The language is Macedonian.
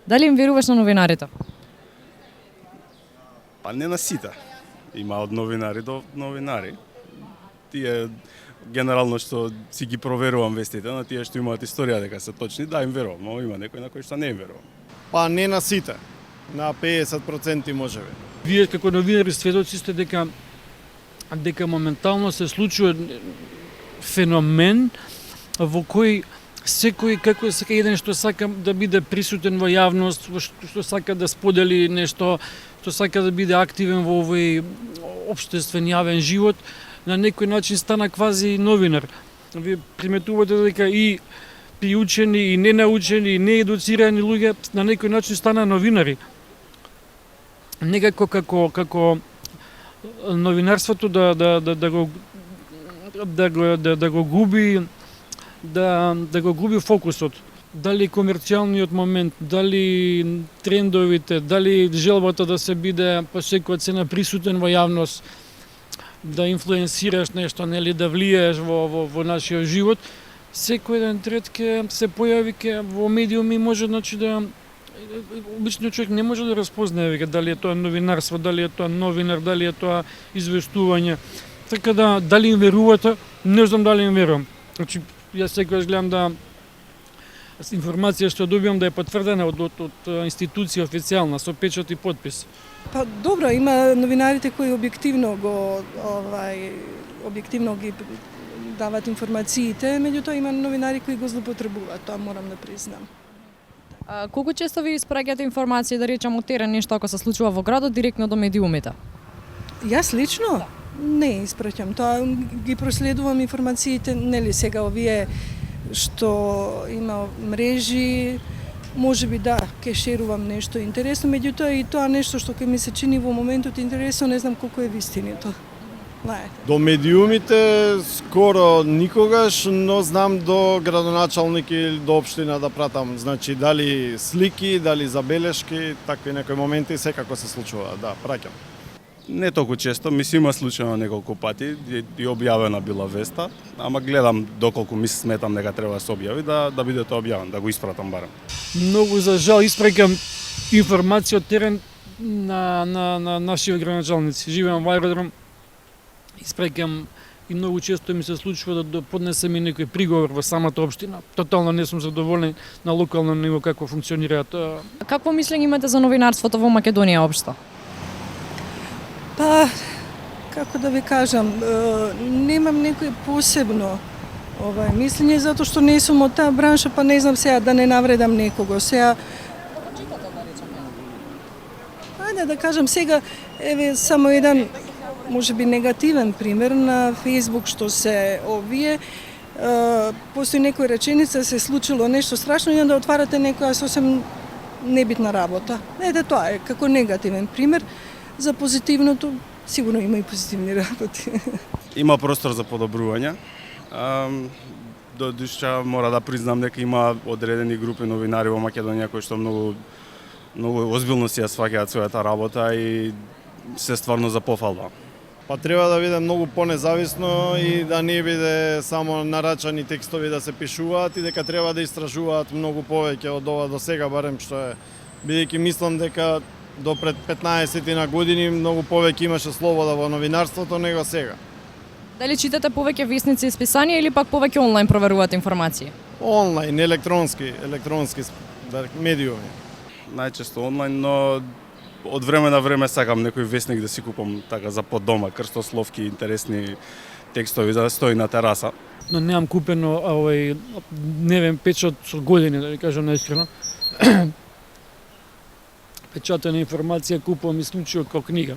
Дали им веруваш на новинарите? Па не на сите. Има од новинари до новинари. Тие генерално што си ги проверувам вестите, на тие што имаат историја дека се точни, да им верувам, но има некои на кои што не им верувам. Па не на сите. На 50% можеби. Вие како новинари сведоци сте дека моментално се случува феномен во кој секој како сака еден што сака да биде присутен во јавност, што сака да сподели нешто, што сака да биде активен во овој општествен јавен живот, на некој начин стана квази новинар. Вие приметувате дека и приучени, и ненаучени, и неедуцирани луѓе на некој начин стана новинари. Некако како новинарството да го губи фокусот. Дали комерцијалниот момент, дали трендовите, дали желбата да се биде по секоја цена присутен во јавност, да инфлуенсираш нешто, нели, да влијаеш во нашиот живот, секој еден трет ќе се појави во медиуми, може да обичниот човек не може да распознае веќе дали е тоа новинарство, дали е тоа новинар, дали е тоа известување. Така да, дали им верувате, не знам дали им верувам. Значи, јас секогаш гледам да информација што добивам да е потврдена од институција официјална со печат и потпис. Па добро, има новинарите кои објективно ги даваат информациите, меѓутоа има новинари кои го злоупотребуваат, тоа морам да признам. Колку често ви испраќате информации, да речем, од терен нешто ако се случува во градот директно до медиумите? Јас лично не испраќам, тоа ги проследувам информациите, нели сега овие што има мрежи, можеби да, ќе шерувам нешто интересно, меѓутоа и тоа нешто што ќе ми се чини во моментот интересно, не знам колку е вистинито. До медиумите скоро никогаш, но знам до градоначалник или до општина да пратам, значи дали слики, дали забелешки, такви некои моменти секако се случува, да, праќам. Не толку често, мислам има случајно неколку пати и објавена била веста, ама гледам доколку ми сметам дека треба да се објави, да биде тоа објавен, да го испратам барем. Многу за жал испраќам информација од терен на нашите градоначалници. Живеам во аеродром, испраќам и многу често ми се случува да поднесем и некој приговор во самата општина. Тотално не сум задоволен на локално ниво како функционираат. Какво мислење имате за новинарството во Македонија општо? Па, како да ви кажам, немам некој посебно мислење, затоа што не сум од таа бранша, па не знам сега да не навредам некого. Сега ајде да кажам сега, еве само еден можеби негативен пример на Facebook што се овие постои некоја реченица, се случило нешто страшно и onda отварате некоја сосем небитна работа. Ете тоа е како негативен пример. За позитивното сигурно има и позитивни работи. Има простор за подобрување. Додуша мора да признам дека има одредени групи новинари во Македонија кои што многу озбилно си ја сваќаат својата работа и се стварно за пофалба. Па треба да биде многу понезависно и да не биде само нарачани текстови да се пишуваат и дека треба да истражуваат многу повеќе од ова до сега, барем што е. Бидејќи мислам дека до пред 15 на години многу повеќе имаше слобода во новинарството него сега. Дали читате повеќе весници и списанија или пак повеќе онлайн проверувате информации? Онлайн, електронски медиуми. Најчесто онлайн, но од време на време сакам некој весник да си купам така за под дома, крстословки, интересни текстови да стои на тераса. Но немам купено дневен печат со години, да ви кажам наискрено. Печатена информација купувам исклучиво како книга.